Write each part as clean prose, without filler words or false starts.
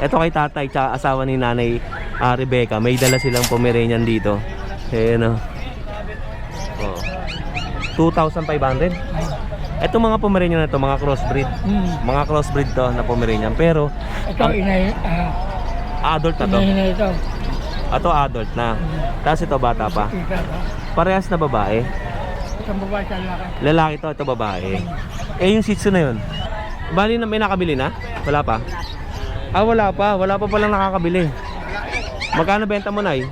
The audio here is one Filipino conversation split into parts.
Ito kay tatay tsaka asawa ni nanay Rebecca. May dala silang Pomeranian dito. Ayan o. Oh. 2,500. Ito mga Pomeranian na to, mga crossbreed. Mga crossbreed to na Pomeranian. Pero Ito, adult na to. inay ito. Ito adult na. Tapos ito bata pa. Parehas na babae. Isang babae sa laki. Lalaki to, ito babae. Eh yung Shih Tzu na yun. Bali na may nakabili na? Wala pa? Ah, wala pa. Wala pa palang nakakabili. Magkano benta mo, Nay?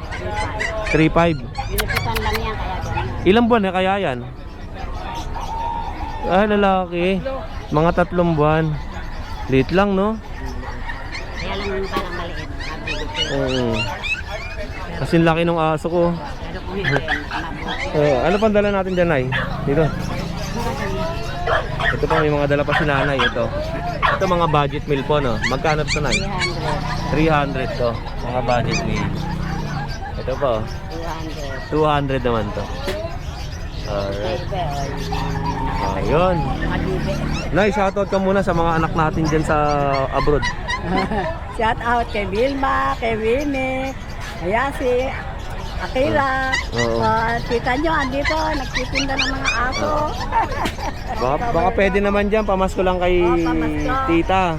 3,500. Pinipitan lang yan, kaya ganyan. Ilang buwan na kaya yan? Ah, lalaki. Mga 3 buwan. Liit lang, no? Kaya lang yung parang maliit. Oo. Kasing laki ng aso ko. Pero kung hindi, Ano pang dala natin dyan, Nay? Dito. Ito pa, may mga dala pa si nanay. Ito mga budget meal po, no? Magkano ito, Nay? 300. 300 to. Mga budget meal. Ito po. 200. 200 naman to. Alright. Ayun. Nay, shoutout ka muna sa mga anak natin dyan sa abroad. Shout out kay Vilma, kay Winnie, Ayasi, Akira. Oo. Kita nyo, andito, nagtitinda ng mga aso. Baka pwede naman dyan. Pamasko lang kay pamasko. tita.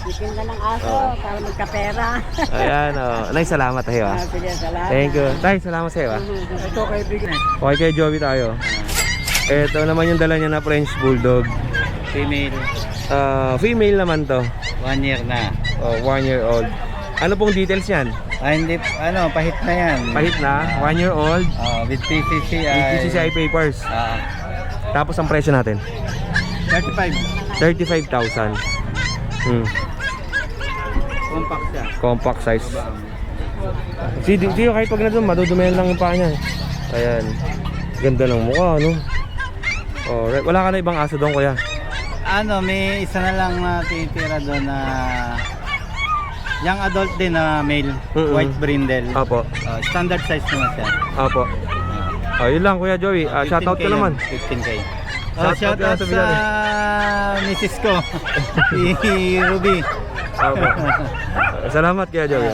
Titinda ng aso para magkapera. Ayan, Nay, salamat tayo. Sige, salamat. Thank you. Tay, salamat sa'yo. Ito kay Bigay. Okay, kay Joey tayo. Ito naman yung dala niya na French Bulldog. Female, Female naman to. 1 year na. 1 year old. Ano pong details yan? Hindi, pahit na yan. Pahit na, 1 year old. With PCCI. With PCCI papers. Tapos ang presyo natin? 35. 35,000. Compact siya. Compact size. Kahit pag na doon, madudumihan lang yung paa niya. Ayan. Ganda ng mukha, no? Alright. Wala ka na ibang aso doon, kuya? May isa na lang na titira doon na young adult din na male. White brindle. Apo. Standard size naman siya. Apo. Yun lang, Kuya Joey. Shoutout ka 15K naman. 15K. Shoutout Shoutout ka sa misis ko. Si Ruby. Apo. Salamat, Kuya Joey.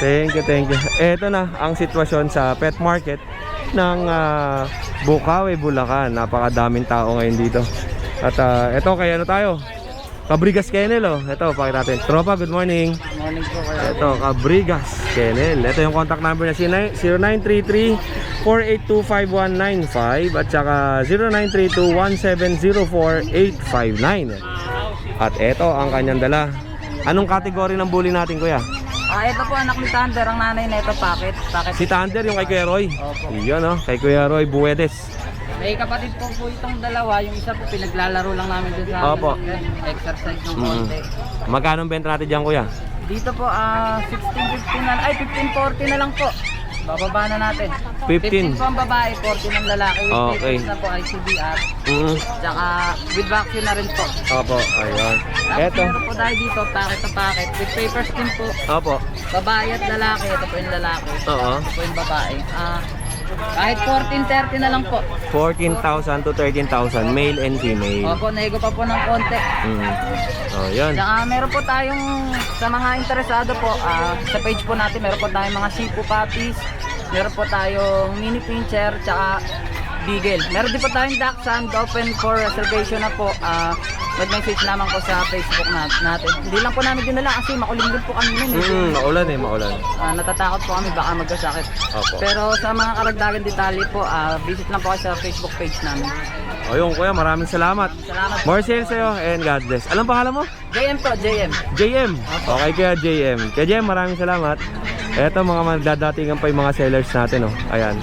Thank you. Ito na ang sitwasyon sa pet market ng Bukawi, Bulacan. Napakadaming tao ngayon dito. At ito, kaya ano tayo? Cabrigas Kennel, oh. Ito, pakita natin. Tropa, good morning. Morning po kayo. Ito, Cabrigas Kennel. Ito yung contact number niya, 0933-4825195 at saka 0932-1704-859. At ito ang kanyang dala. Anong kategory ng bully natin, kuya? Ito po anak ni Thunder, ang nanay na ito, packet. Si Thunder, yung kay Kuya Roy. Opo. Iyon, oh, kay Kuya Roy Buedes. May kapatid po itong dalawa, yung isa po pinaglalaro lang namin dun sa Opo. exercise ng konti. Magkano ang benta natin dyan, kuya? Dito po 16-15 na, 15-40 na lang po. Bababa na natin. 15. 15 po ang babae, 40 ng lalaki. With Okay. papers na po, ICBR. Tsaka with vaccine na rin po. Opo, ayun. Tapos Eto. meron po tayo dito, packet na packet. With papers din po. Opo. Babae at lalaki. Ito po yung lalaki. Oo. Ito po yung babae. Kahit 14-30 na lang po. 14,000 to 13,000, male and female. Opo, nego pa po ng konti. Oh, yun. Tsaka meron po tayong, sa mga interesado po, sa page po natin, meron po tayong mga Shih Tzu puppies, meron po tayong mini pincher, tsaka beagle. Meron din po tayong dachshund, open for reservation na po. Mag-message naman po sa Facebook natin. Hindi lang po namin dinala kasi makulim din po kami nun. Maulan eh, maulan. Natatakot po kami baka magkasakit. Opo. Pero sa mga karagdagan detalye po, visit lang po kayo sa Facebook page namin. Ayun, kuya, maraming salamat. Salamat. More sales sa'yo and God bless. Anong pangalan mo? JM po, JM. JM. Okay, kaya JM. Kaya JM, maraming salamat. Eto, mga magdadatingan pa yung mga sellers natin, oh. Ayan.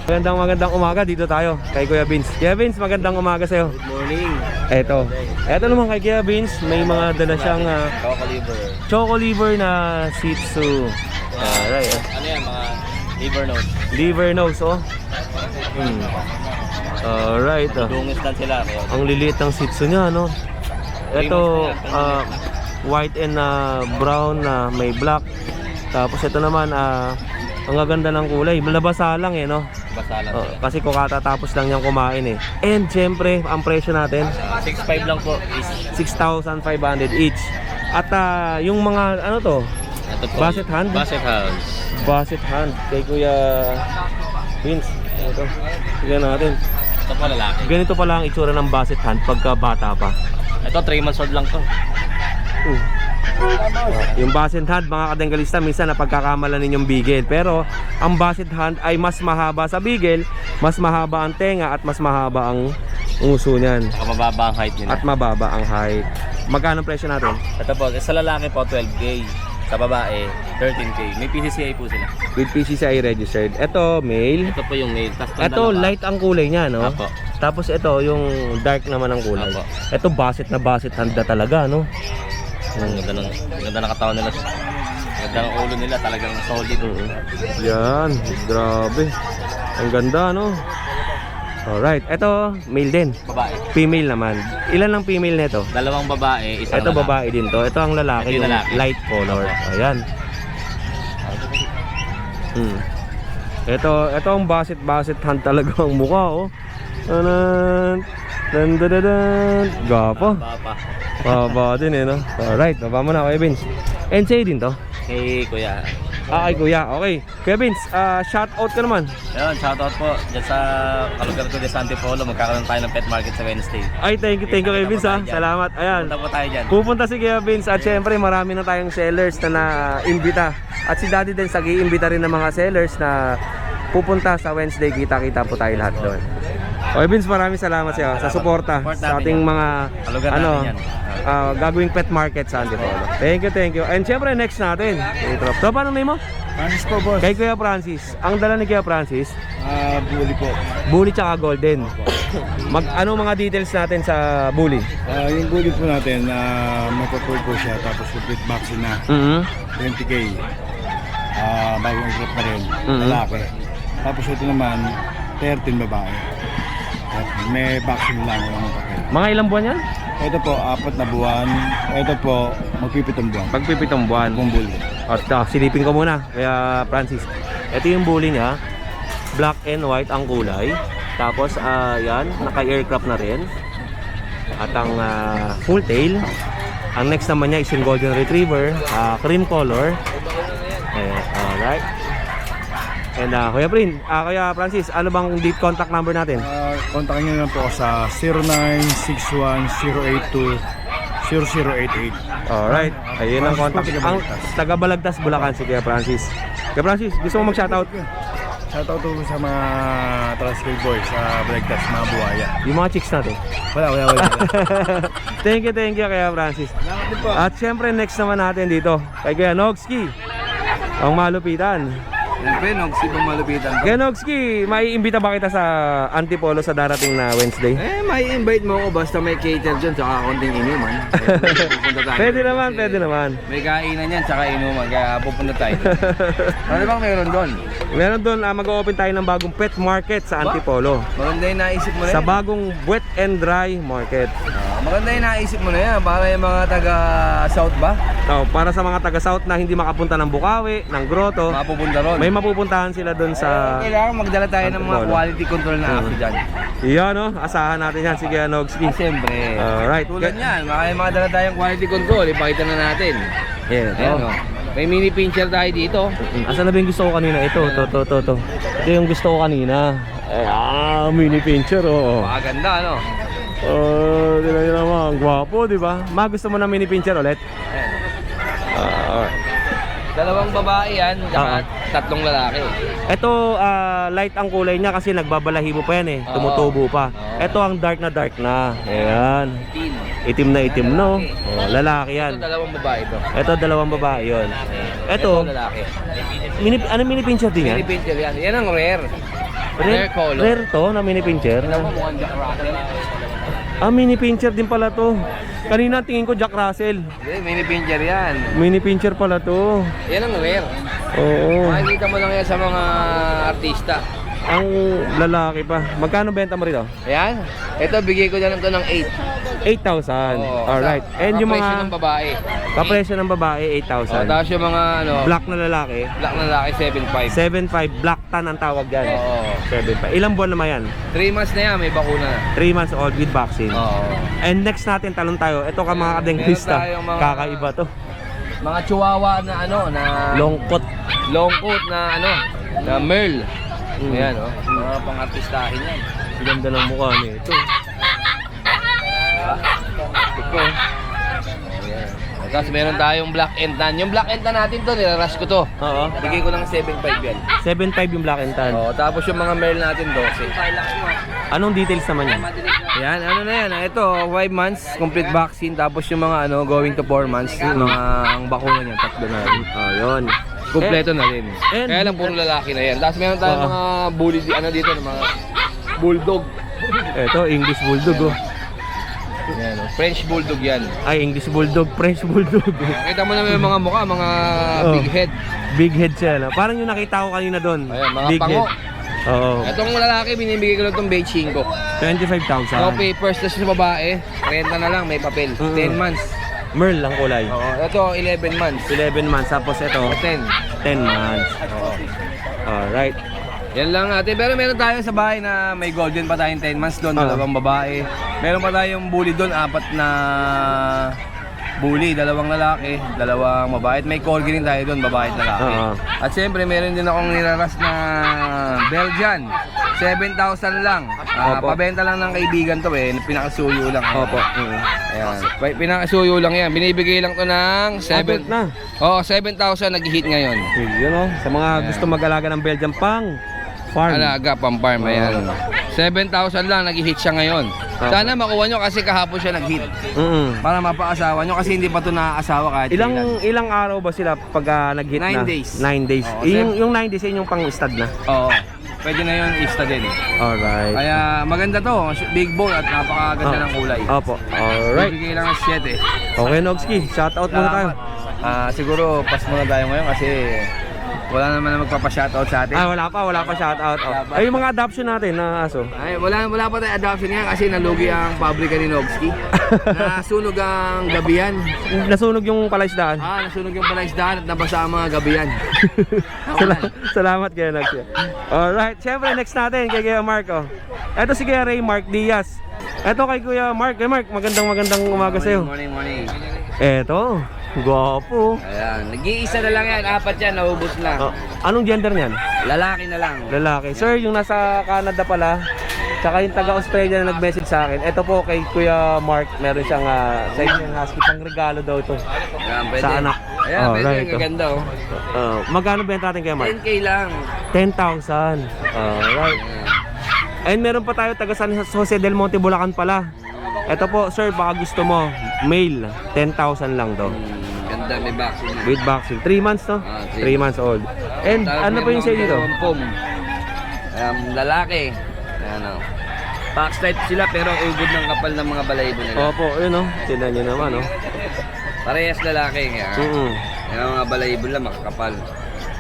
Magandang umaga, dito tayo kay Kuya Vince. Kuya Vince, magandang umaga sa'yo. Good morning. Eto naman kay Kuya Vince, may mga dala siyang Choco liver. choco liver na Shih Tzu. Alright, Ano yan, mga liver nose. liver nose, oh. Alright, oh. Dungis lang sila. Kaya Ang liliit ng Shih Tzu niya, no? Ito, white and brown na may black. Tapos ito naman, ang gaganda ng kulay. Nabasa lang eh, no? basa lang sila. Kasi katatapos lang niyang kumain eh. And syempre, ang presyo natin, 6.5 lang po is 6,500 each. At yung mga ano to? Ito po. Basset hand? Basset House. Basset hand kay Kuya Vince. Ito. Tignan natin. Ito po lalaki. Ganito pala ang itsura ng basset hand pagka bata pa. Ito 3 months old lang to. Yung basset hand mga kadenggalista minsan napagkakamalan ninyong bigel, pero ang basset hand ay mas mahaba sa bigel, mas mahaba ang tenga at mas mahaba ang uso niyan Saka mababa ang height nila. at mababa ang height. Magkano ang presyo natin? Ito po, sa lalaki po 12K. Sa babae 13K. May PCCI po sila. With PCCI registered. Ito male. Ito po yung male. Tas itong Ito dalawa. light ang kulay niya, no? Apo. Tapos ito yung dark naman ang kulay. Apo. Ito basset na basset hand na talaga, no? Ang ganda ng katawan nila. Ang ganda ng ulo nila, talagang solid. Yan, grabe. Ang ganda, no? Alright, ito male din. Babae. Female naman. Ilan ang female nito? Dalawang babae, isang Ito lalaki. babae din to. Ito ang lalaki, Ito yung yung lalaki. light color. Ayan. Ito ang basset hand talaga ang mukha, oh. Tanan. Dan. Gapa. Baba. Baba din eh, no? Alright, baba mo na, Kuya Vince. NCA din to? Kay Kuya. Kay Kuya, okay. Kuya Vince, shout out ka naman. Ayun, shoutout po. Diyan sa kalugar ko dyan sa Antipolo, magkakaroon tayo ng pet market sa Wednesday. Ay, thank you Kuya Vince, ha. Salamat. Ayan. Punta po tayo dyan. Pupunta si Kuya Vince at syempre marami na tayong sellers na na-imbita. At si Daddy din sag-iimbita rin ng mga sellers na pupunta sa Wednesday. Kita-kita po tayo lahat doon. Okay Vince, maraming salamat sa iyo sa suporta Support sa namin ating yan. mga Kalugar ano natin yan. gagawing pet market sa Antipolo. Thank you. And syempre next natin. So paano name mo? Francis po, boss. Kay Kuya Francis. Ang dala ni Kuya Francis, Bully po. bully tsaka golden. Ano mga details natin sa bully? Yung bully po natin, magpa-pull po siya, tapos complete vaccine na, 20K. Bagong ikrip pa rin, lalaki. Tapos ito naman, 13 babae. At may vaccine lang, walang papel. Mga ilang buwan yan? Ito po, 4 na buwan. Ito po, magpipitong buwan. Pagpipitong buwan. Pong bully. At silipin ko muna, Kuya Francis. Ito yung bully niya. Black and white ang kulay. Tapos, yan, naka-aircraft na rin. At ang full tail. Ang next naman niya is yung golden retriever. Cream color. Ayan, alright. And Kuya Francis, ano bang deep contact number natin? Kontakin nyo lang po ako sa 0961-082-0088. Alright, ayun ang contact. Ang taga-Balagtas, Bulacan si Kuya Francis. Kuya Francis, gusto mo mag-shoutout? Shoutout po sa mga Tricycle Boys sa Balagtas, mga buhaya. Yung mga chicks natin. Wala. Thank you Kuya Francis. Salamat din po. At syempre next naman natin dito kay Kuya Nogski. Ang malupitan. Siyempre, Nogsibang malupitan. Kuya Nogski, may imbita ba kita sa Antipolo sa darating na Wednesday? May invite mo ako basta may cater dyan tsaka konting inuman. Pupunta tayo. Pwede naman. May kainan yan tsaka inuman kaya pupunta tayo. Ano bang meron doon? Meron doon, mag-open tayo ng bagong pet market sa Antipolo. Maganda yung naisip mo na Sa yan. bagong wet and dry market. Maganda yung naisip mo na yan. Para yung mga taga-south ba? Para sa mga taga-south na hindi makapunta ng Bukawi, ng Grotto, Mapupunta ron. may mapupuntahan sila doon sa... Kailangan magdala tayo ng mga Antipolo. quality control na aso dyan. Iyan, no? Asahan natin yan si Kuya Nogski. Siyempre. Alright. Tulad yan, may mga dala tayong quality control. Ipakita na natin. Yeah, Ayan o. May mini pincher tayo dito. Asan na ba yung gusto ko kanina? Ito. Ito yung gusto ko kanina. Mini pincher, oh. Maganda, ano? Tignan nyo naman, ang gwapo, di ba? Gusto mo ng mini pincher ulit? Dalawang babae yan, tsaka tatlong lalaki. Ito, light ang kulay niya kasi nagbabalahibo pa yan eh. Tumutubo pa. Ito ang dark na. Ayan. Itim na itim, no? Lalaki yan. Ito dalawang babae ito. Ito, dalawang babae yun. Ito, lalaki. ano mini pincher din yan? Mini pincher yan. Yan ang rare. Rare color. Rare to na mini pincher. Tignan mo mukhang Jack Russell. Mini pincher din pala to. Kanina tingin ko Jack Russell. Hindi, mini pincher yan. Mini pincher pala to. Yan ang rare. Oo. Makikita mo lang yan sa mga artista. Ang lalaki pa. Magkano benta mo rito? Ayan. Ito, bigay ko na lang ito ng 8. 8,000. Alright. And yung presyo mga ng babae. Kapresyo ng babae, 8,000. Tapos yung mga ano, Black na lalaki, black na lalaki, 7.5. 7,500. Black tan ang tawag dyan. Oo. 7,500. Ilang buwan naman yan? 3 months na yan, may bakuna na. 3 months old with vaccine. Oo. And next natin, talon tayo. Ito ka mga kadenglista. Meron tayong mga- Kakaiba to. Mga chihuahua na ano, na Long coat. long coat na ano, na merl. Mm. Ayan, oh. Mga pang-artistahin yan. Ang ganda ng mukha niya. Ito. Ito. Ayan. Tapos meron tayong black and tan. Yung black and tan natin to, nilaras ko to. Oo. Bigay ko ng 7.5 yan. 7,500 yung black and tan. Oo, tapos yung mga merl natin 12. Anong details naman yan? Yan, ano na yan. Ito, 5 months, complete vaccine. Tapos yung mga ano, going to 4 months, yung mga ang bakuna niyan, 3 na rin. Oh, yun. Kompleto na rin. and- Kaya lang puro lalaki na yan. Tapos meron tayong mga bully, ano dito, mga bulldog. Ito, English Bulldog. Oh. Yan, oh. French bulldog yan. Ay, English Bulldog, French Bulldog. Kita mo naman yung mga mukha, mga Oh. big head. Big head siya. No? Parang yung nakita ko kanina doon. Ayan, mga Big pango. head. Oo. Itong lalaki, binibigay ko lang itong beige 5. 25,000. No papers, tapos sa babae, 30 na lang, may papel. 10 months. Merl ang kulay. Oo, ito 11 months. 11 months. Tapos ito, 10. 10 months. Oo. Alright. Yan lang natin. Pero meron tayo sa bahay na may golden pa tayong 10 months doon, dalawang babae. Meron pa tayong bully doon, 4 na bully, 2 lalaki, 2 babae. At may corgi rin tayo doon, babae at lalaki. Oo. At siyempre, meron din akong niraras na Belgian. 7,000 lang. Opo. Pabenta lang ng kaibigan to eh. Pinakasuyo lang. Opo. Ayan. Pinakasuyo lang yan. Binibigay lang to ng 7. Abot na. Oo, 7,000 nag-hit ngayon. Yun o. Sa mga gusto mag-alaga ng Belgian pang farm. Alaga, pang-farm, ayan. 7,000 lang, nag-hit siya ngayon. Sana makuha nyo kasi kahapon siya nag-hit. Para mapaasawa nyo kasi hindi pa ito nakaasawa kahit kailan. Ilang araw ba sila pag nag-hit na? 9 days. 9 days. Oo, Yung 9 days, yun yung pang-stud na. Oo. Pwede na yun, ista din. Alright. Kaya maganda to, big bone at napakaganda ng kulay. Opo. Alright. Bibigay lang ng 7. Okay, Nogski. Shoutout muna tayo. Siguro pass muna tayo ngayon kasi wala naman na magpapa-shoutout sa atin. Wala pa shoutout. Ay, yung mga adoption natin na aso. Ay, wala pa tayong adoption yan kasi nalugi ang pabrika ni Nogski. Nasunog ang gabihan. Nasunog yung palaisdaan. Nasunog yung palaisdaan at nabasa ang mga gabihan. Salamat kay Nogski. Alright, syempre next natin kay Kuya Marco. Ito si Kuya Ray Mark Diaz. Ito kay Kuya Mark. Kuya Mark, magandang umaga sa'yo. Morning. Eto, gwapo. Ayan, nag-iisa na lang yan, 4 yan, naubos na. Anong gender niyan? Lalaki na lang. Lalaki. Sir, yung nasa Canada pala, tsaka yung taga-Australia na nag-message sa akin. Ito po kay Kuya Mark, meron siyang sa inyo yung husky, pang regalo daw ito. Ayan, pwede. Sa anak. Ayan, pwede, right, ang gaganda oh. Magkano benta natin kay Mark? 10K lang. 10,000. Alright. And meron pa tayo taga San Jose del Monte, Bulacan pala. Ito po, sir, baka gusto mo, male, 10,000 lang to. Ganda, may vaccine. With vaccine. 3 months to? 3 months old. And Tapos ano pa yung sa dito? Lalaki. Ayan o. Box type sila pero ugod ng kapal ng mga balayibo nila. Opo, yun o. Tignan nyo naman o. Parehas lalaki. Kaya yung mga balayibo lang makakapal.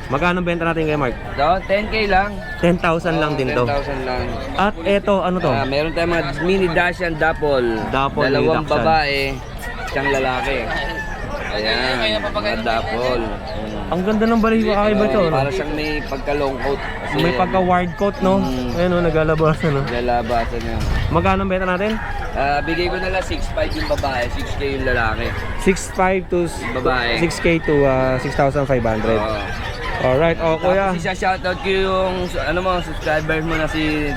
Magkano benta natin kay Mark? So, 10K lang. 10,000 lang din to. 10,000 lang. At eto, ano to? Meron tayong mga mini Dacian Dapol. Dapol, Dalawang mini Dachshund. babae, isang lalaki. Ayan, mga Dapol. Ang ganda ng baliho, kakaiba to. No? Para siyang may pagka-long coat. Kasi May pagka-wide coat, no? Ayun o, naglalabasan, no? lalabasan niya. Magkano benta natin? Bigay ko na lang 6.5 yung babae, 6K yung lalaki. 6,500 to Babae. 6K to 6,500. Alright, kuya. Tapos isa-shoutout ko yung ano mo, subscribers mo na si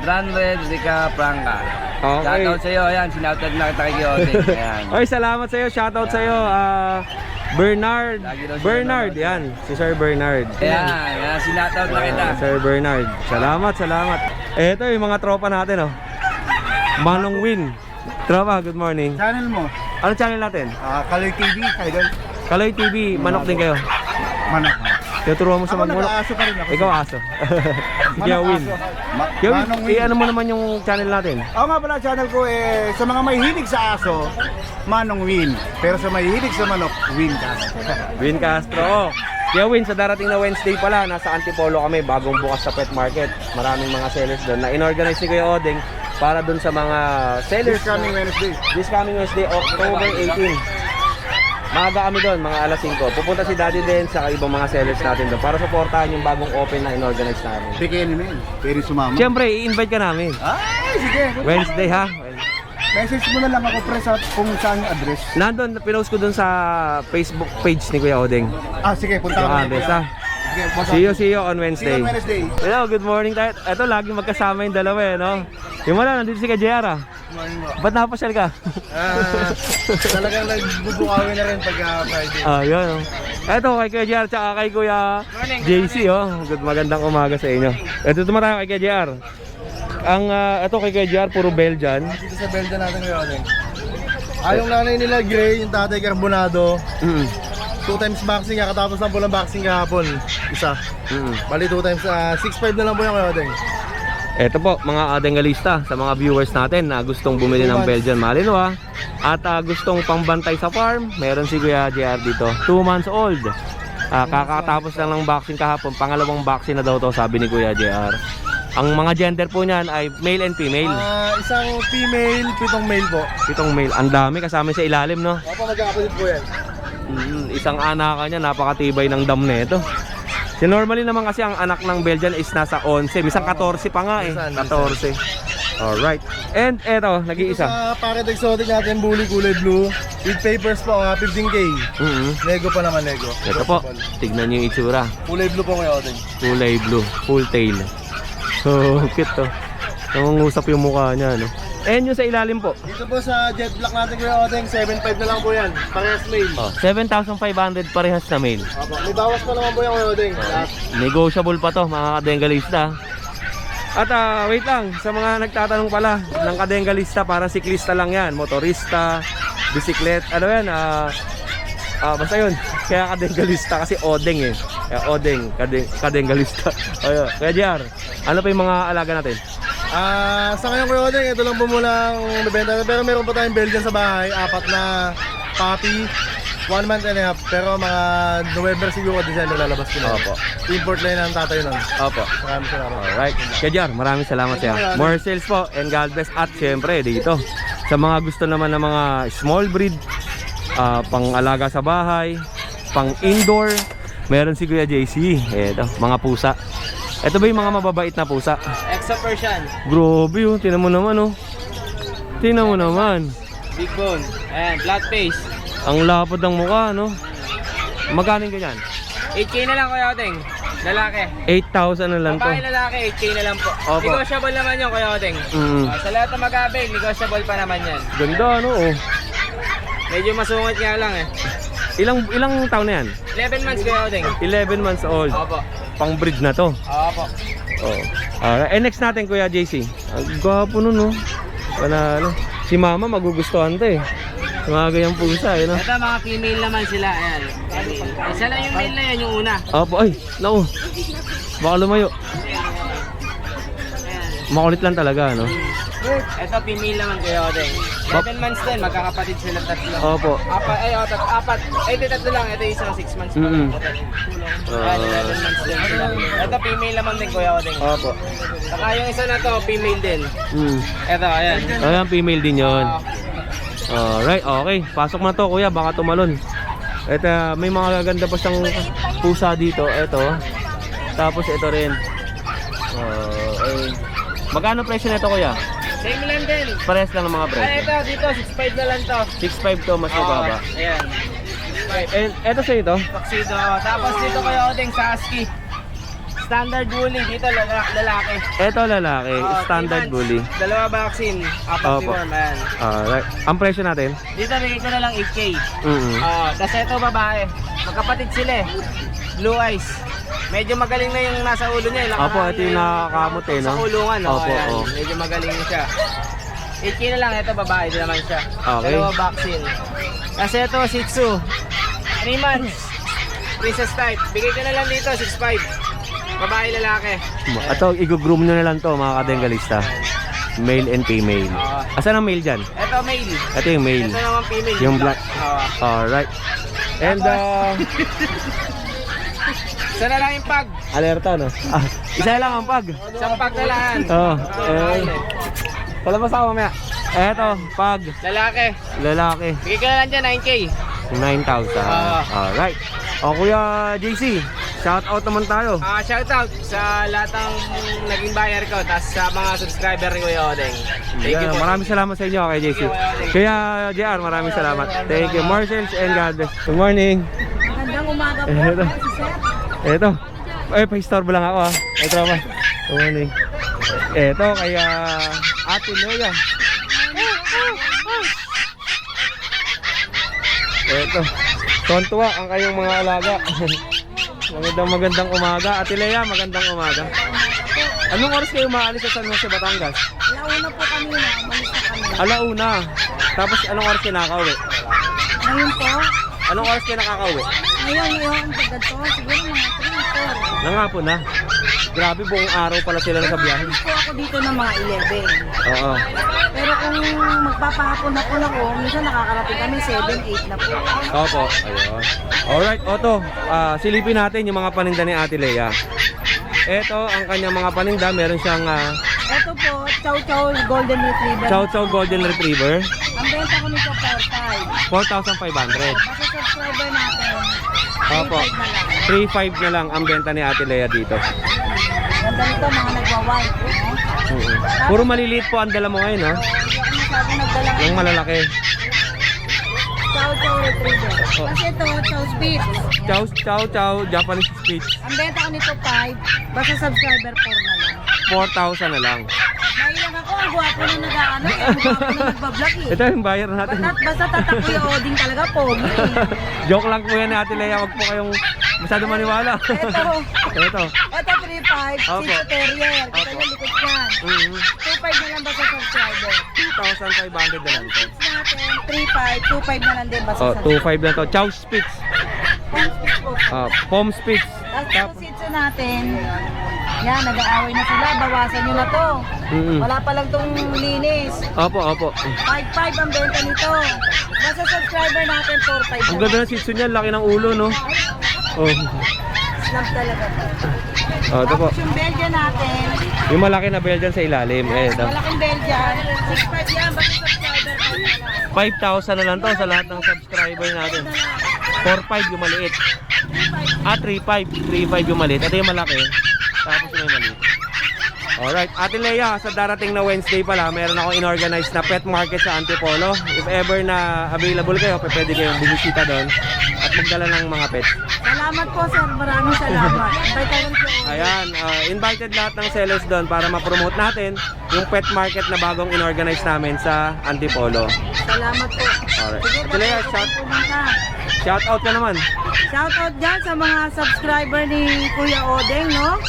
Dranred Rica Franca. Okay. Shoutout sa iyo, ayan, sinoutout na kita kay Kyote. Ayan. Oy, salamat sa iyo. Shoutout sa iyo. Bernard. Lagi daw siya Bernard, yan. Si Sir Bernard. Ayan, sinoutout na kita. Sir Bernard. Salamat. Ito yung mga tropa natin, oh. Manong Win. Tropa, good morning. Channel mo? Ano channel natin? Kaloy TV, idol. Kaloy TV, manok din kayo. Manok. Tuturuan mo sa magmanok. nag-aaso pa rin ako. Ikaw aso. Kaya Win. Kaya Manong Win. ano mo naman yung channel natin? Ako nga pala channel ko sa mga mahihilig sa aso, Manong Win. Pero sa mahihilig sa manok, Win Castro. Win Castro. Oh. Kaya Win, sa darating na Wednesday pala, nasa Antipolo kami, bagong bukas sa pet market. Maraming mga sellers doon na inorganize ni Kuya Odeng para doon sa mga sellers. This coming Wednesday. This coming Wednesday, October 18. Maaga kami doon, mga alas 5. Pupunta si Daddy din sa ibang mga sellers natin doon para supportahan yung bagong open na in-organize namin. Bigay ni men. Pwede sumama. Siyempre, i-invite ka namin. Ay, sige. Wednesday ha? Message mo na lang ako pre sa kung saan yung address. Nandun, pinost ko doon sa Facebook page ni Kuya Odeng. Ah, sige, punta Yung ako. address ha? Sige, boss. See you on Wednesday. See you on Wednesday. Hello, good morning tayo. Ito, lagi magkasama yung dalawa eh, no? Yung wala, nandito si Kajera. Ba't napasyal ka? Talagang nagbubukawi na rin pagka Friday. Yun. Ito, kay Kuya JR, tsaka kay Kuya JC, oh. Good, magandang umaga sa inyo. Ito naman tayo kay Kuya JR. Ito kay Kuya JR, puro Belgian. Dito sa Belgian natin ngayon. Yung nanay nila Gray, yung tatay Carbonado. 2 times boxing, kakatapos lang po ng boxing kahapon. Isa. Bali 2 times, 6'5 na lang po yung ngayon. Ito po, mga adengalista sa mga viewers natin na gustong bumili ng Belgian Malinois at gustong pangbantay sa farm, meron si Kuya JR dito. 2 months old. Kakatapos lang ng boxing kahapon, pangalawang boxing na daw to, sabi ni Kuya JR. Ang mga gender po niyan ay male and female. Isang female, 7 male po. 7 male. Ang dami kasama sa ilalim, no? Opo, magkakapalit po yan. Isang anakan niya, napakatibay ng dam nito. Si normally naman kasi ang anak ng Belgian is nasa 11, minsan 14 pa nga eh. 14. Alright. And eto, nag-iisa. Sa packet exotic natin, bully kulay blue. With papers po, 15K. Nego pa naman, nego. Ito po, tignan niyo yung itsura. Kulay blue po ngayon. Kulay blue, full tail. So, cute to. Nangungusap yung mukha niya, no? And yung sa ilalim po. Dito po sa jet black natin kuya Odeng, 7.5 na lang po yan. Parehas male. 7,500 parehas na male. Opo, may bawas pa naman po yan kuya Odeng. Negotiable pa to, mga kadengalista. At wait lang, sa mga nagtatanong pala ng kadengalista, para siklista lang yan. Motorista, bisiklet, ano yan, basta yun. Kaya kadengalista kasi Odeng eh. Kaya Odeng, kadengalista. Kaya JR, ano pa yung mga alaga natin? Sa ngayon kuya Odeng, ito lang po muna ang nabenta. Pero meron pa tayong Belgian sa bahay, 4 na puppy, 1 month and a half. Pero mga November siguro, December lalabas ko na. Opo. Import line ng tatay nun. Opo. Maraming salamat. Alright. Kaya JR, maraming salamat sa'yo. More sales po and God bless. At syempre dito, sa mga gusto naman ng mga small breed, pang alaga sa bahay, pang indoor, meron si Kuya JC. Eto, mga pusa. Ito ba yung mga mababait na pusa? Exo Persian, Grabe yun, tinan mo naman oh. Tinan mo naman. big bone, ayan, flat face. Ang lapad ng mukha, no? Magkano ganyan? 8K na lang Kuya Odeng, lalaki. 8,000 na lang to. Babae lalaki, 8K na lang po. Opo. Negotiable naman yun Kuya Odeng. Sa lahat ng mag-avail, negotiable pa naman yan. Ganda, no? Oh. Medyo masungit nga lang eh. Ilang taon na yan? 11 months Kuya Odeng. 11 months old. Opo. Pang breed na to. Opo. Oh. Next natin Kuya JC. Ang gwapo nun, no? Panalo. Si mama magugustuhan to eh. Mga ganyang pusa eh, no? Ito mga female naman sila, ayan. Isa lang yung male na yan, yung una. Opo, ay, naku. Baka lumayo. Makulit lang talaga, no? Ito female naman Kuya Odeng. 7 months din, magkakapatid sila tatlo. Opo. Apat. Di tatlo lang. Ito isang 6 months pa. Ayan, 11 months din sila. Ito female naman din Kuya Odeng. Opo. Saka yung isa na to, female din. Ito, ayan. Ayan, female din yon. Alright, okay. Pasok na to kuya, baka tumalon. Ito, may mga gaganda pa siyang pusa dito. Ito. Tapos ito rin. Magkano presyo nito kuya? Same lang din. Parehas lang ng mga presyo. Ito, dito, 6'5 na lang to. 6'5 to, mas mababa. Ayan. And ito sa ito? Tuxedo. Tapos dito Kuya Odeng sa husky. Standard bully, dito lalaki. Ito lalaki, standard 3 months, bully. Dalawa vaccine, 4 Opo. deworm, ayan. Alright. Ang presyo natin? Dito bigay ko na lang 8K. Tapos ito babae. Magkapatid sila eh. Blue eyes. Medyo magaling na yung nasa ulo niya. Opo, ito yung nakakamot eh, no? Sa kulungan, no? Opo, Ayan, oh. medyo magaling na siya. 8K na lang, ito babae din naman siya. Okay. Dalawa vaccine. Kasi ito, Shih Tzu. 3 months. Princess type. Bigay ko na lang dito, 6'5. Babae, lalaki. Ito, i-groom nyo na lang to mga kadengalista. Male and female. Asan ang male dyan? Ito, male. Ito yung male. Ito naman female. Yung black. Alright. And Isa na lang yung pag. alerta no? Isa lang ang pag. Isang pag na lang. Palabas ako mamaya. Eto, pag. Lalaki. Lalaki. Bigay ko na lang dyan, 9K. 9,000. Alright. O Kuya JC, shout out naman tayo. Shoutout sa lahat ng naging buyer ko, tapos sa mga subscriber ni Kuya Odeng. Thank you po. Maraming salamat sa inyo kay JC. Kaya JR, maraming salamat. Thank you. Marcels and God bless. Good morning. Magandang umaga po. Ito. Ito. Ay, pa-istorbo lang ako Ito naman. Good morning. Ito, kaya Ate Lea. Ito. Tontuwa ang kayong mga alaga. Magandang umaga. Ate Lea, magandang umaga. Anong oras kayo maalis sa San Jose, Batangas? Alauna po kami na. Umalis na kami. Alauna. Tapos anong oras kayo nakakauwi? Ngayon po. Anong oras kayo nakakauwi? Ngayon yung pagkat ko. Siguro mga 3, 4. Nangapon na. Grabe, buong araw pala sila nasa biyahe. Alis po ako dito ng mga 11. Oo. Pero kung magpapahapon-hapon ako, minsan nakakarating kami 7, 8 na po. Opo. Ayun. Alright, Otto. Silipin natin yung mga paninda ni Ate Lea. Ito ang kanyang mga paninda. Meron siyang Ito po, Chow Chow Golden Retriever. Chow Chow Golden Retriever. Ang benta ko nito 4,500. 4,500. Basta subscriber natin, Opo. 3,500 na lang. 3,500 na lang ang benta ni Ate Lea dito. Ganda nito, mga nagwa-white. Puro maliliit po ang dala mo ngayon, no? Hindi ako masyado nagdala Yung malalaki. Chow Chow Retriever. Oh. Kasi ito, Chow Spitz. Chow Chow Chow Japanese Spitz. Ang benta ko nito 5, basta subscriber 4 na lang. 4,000 na lang. Nailang ako, ang gwapo na nag-ano eh. Ang gwapo na nagbablog eh. Ito yung buyer natin. Basta tatakbo yung Oding talaga, pogi eh. Joke lang po yan ni Ate Lea. Huwag po kayong masyado maniwala. Ito. Ito 3,500, Opo. Shih Tzu Terrier. Kita Opo. nyo, likod yan. 2,500 na lang basta subscriber. 2,500 na lang to. Spitz natin, 3,500, 2,500 na lang din basta Oh, subscriber. 2,500 na to. Chow Spitz. Pom Spitz po. Pom Spitz. Tapos yung Shih Tzu natin, yan, nag-aaway na sila, bawasan nyo na to. Wala pa lang tong linis. Opo. 5,500 ang benta nito. Basta subscriber natin, 4,500. Ang ganda ng Shih Tzu niya. Laki ng ulo, no? Oh. Snap talaga to. Ito po. Tapos yung Belgian natin, Yung malaki na Belgian sa ilalim. Ito. malaking Belgian, 6,500 yan, basta subscriber ko na lang. 5,000 na lang to sa lahat ng subscriber natin. 4,500 yung maliit. 3,500. 3,500 yung maliit. Ito yung malaki. Tapos yung may maliit. Alright, Ate Lea, sa darating na Wednesday pala, meron ako inorganize na pet market sa Antipolo. If ever na available kayo, pwede kayong bumisita doon at magdala ng mga pets. Salamat po sir, maraming salamat. Invite lang po. Ayan, invited lahat ng sellers doon para ma-promote natin yung pet market na bagong inorganize namin sa Antipolo. Salamat po. Alright. Sige, Ate Lea, shout out ka naman. Shout out dyan sa mga subscriber ni Kuya Odeng, no?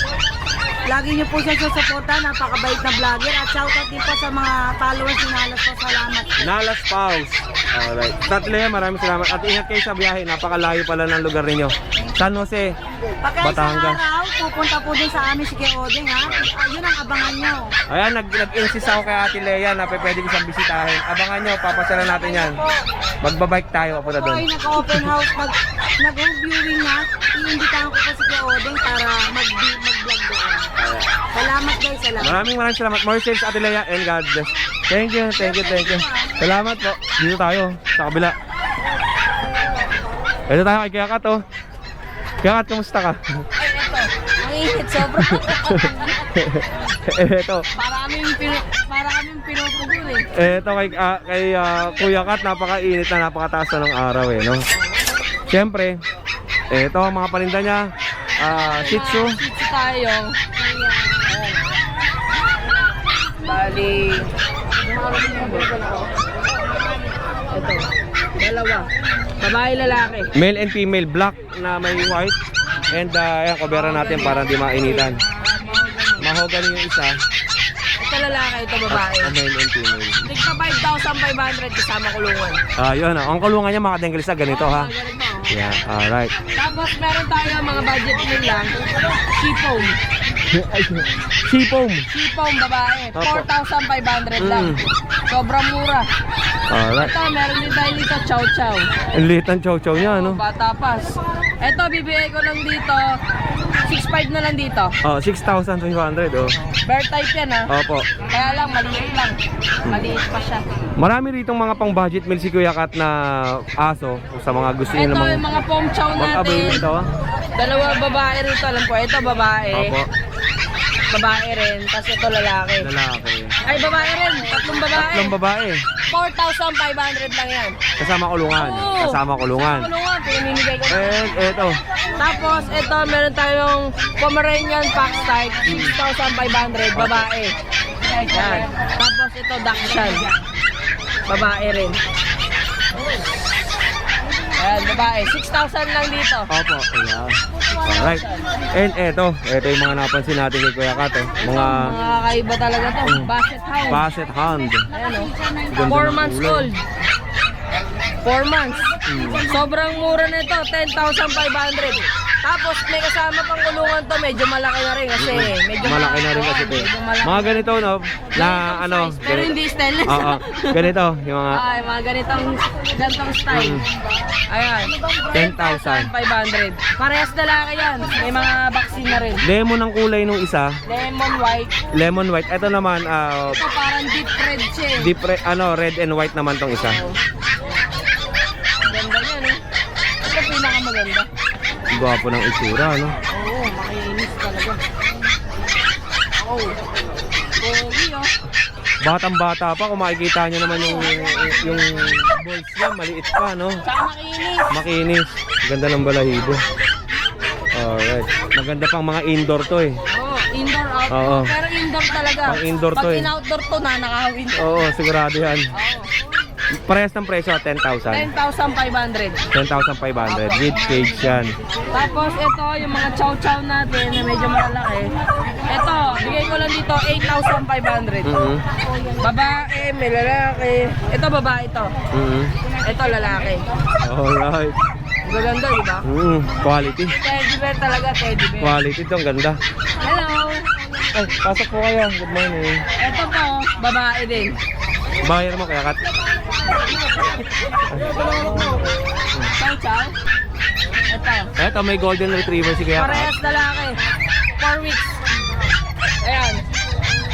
Lagi niyo po siya susuporta, napakabait na vlogger. At shout out din po sa mga followers ni Nalas po. Salamat po. Nalas Paus. Alright. Ate Lea, maraming salamat. At ingat kayo sa biyahe. Napakalayo pala ng lugar ninyo. San Jose, Pagka isang Batangas. araw, pupunta po din sa amin si Kuya Odeng, ha? Yun ang abangan nyo. Ayan, nag-insist ako kay Ate Lea na pwede ko siyang bisitahin. Abangan nyo, papasyalan natin yan. Magbabike tayo papunta Ako doon. ay naka-open house, nag-home viewing na. Iimbitahan ko po si Kuya Odeng para mag-vlog doon. Salamat guys, salamat. Maraming salamat. More sales, Ate Lea, and God bless. Thank you. Salamat po. Dito tayo, sa kabila. Ito tayo kay Kuya Kat, oh. Kuya Kat, kumusta ka? Ang init, sobra. Ito. Para kaming pinupugol eh. Ito kay Kuya Kat, napakainit na, napakataas na ng araw eh, no? Siyempre, ito ang mga paninda niya. Shih Tzu. Shih Tzu tayo. Bali. Ito. Dalawa. Babae, lalaki. Male and female, black na may white. And ayan, kubera natin para hindi mainitan. Mahogany yung isa. Ito lalaki, ito babae. Male and female. Tigpa 5,500 kasama kulungan. Yun, ang kulungan niya mga dengkilisa, ganito ha. Galing mo. Yeah, alright. Tapos meron tayo mga budget meal lang. Shih Tzu. Seafoam. Sipong babae, Opo. 4,500 lang. Sobrang mura. Alright. Ito, meron din tayo dito, chow chow. Ang liit ang chow-chow niya, no? Bata pas. Ito, bibigay ko lang dito, 6,500 na lang dito. Oh, 6,500, oh. Bear type yan ha. Opo. Kaya lang, maliit lang. Maliit pa siya. Marami ritong mga pang budget meal si Kuya Kat na aso sa mga gusto niyo Ito, namang yung mga pom chow mag-avail natin. nito. Dalawa babae rito, alam ko. Ito, babae. Opo. Babae rin, tapos ito lalaki. Lalaki. Ay, babae rin. Tatlong babae. Tatlong babae. 4,500 lang yan. Kasama kulungan. Oo. Kasama kulungan. Kulungan, pinamimigay ko na. And eto. Tapos, ito, meron tayong Pomeranian Fox type, 6,500, babae. Yan. Tapos, ito, Dachshund. Babae rin. Ayan, babae. 6,000 lang dito. Opo. Ayan. Alright. And eto yung mga napansin natin kay Kuya Kat. Mga Mga kakaiba talaga to. Basset Hound. Basset Hound. Ayan o. Ganda 4 ng months kulay. old. 4 months. Sobrang mura nito, 10,500. Tapos may kasama pang kulungan to, medyo malaki na rin kasi medyo Malaki na rin kasi ito. medyo malaki. Mga ganito, no? Na ano. Size, pero hindi stainless. Oo. Ganito. Yung mga Ay, mga ganitong style. Ayan. 10,000. 10,500. Parehas lalaki yan. May mga vaccine na rin. lemon ang kulay nung isa. Lemon white. Lemon white. Ito naman, Ito parang deep red siya eh. red and white naman tong isa. Ganda niya, no? Ito pinakamaganda. Gwapo ng itsura, no? Oo, makiinis talaga. Oh. Pogi, oh. Batang-bata pa, kung makikita nyo naman yung balls niya, maliit pa, no? Tsaka makinis. Makinis. Ganda ng balahibo. Alright. Maganda pang mga indoor to eh. Oo, indoor, outdoor. Oo. Pero indoor talaga. Pang indoor to Pag eh. in-outdoor to, nanakawin. Oo, sigurado yan. Oo. Parehas ng presyo, 10,000. 10,500. 10,500. With cage yan. Tapos ito, yung mga chow-chow natin na medyo malalaki. Ito, bigay ko lang dito, 8,500. Mhm. Babae, may lalaki. Ito, babae ito. Mhm. Ito, lalaki. Alright. Ang gaganda, di ba? Quality. Teddy bear talaga, teddy bear. Quality to, ang ganda. Hello! Ay, pasok po kayo. Good morning. Ito po, babae din. Bayar mo kaya Kat. Chow-chow. Ito. Eto, may golden retriever si Kuya Kat. Parehas lalaki. 4 weeks. Ayan.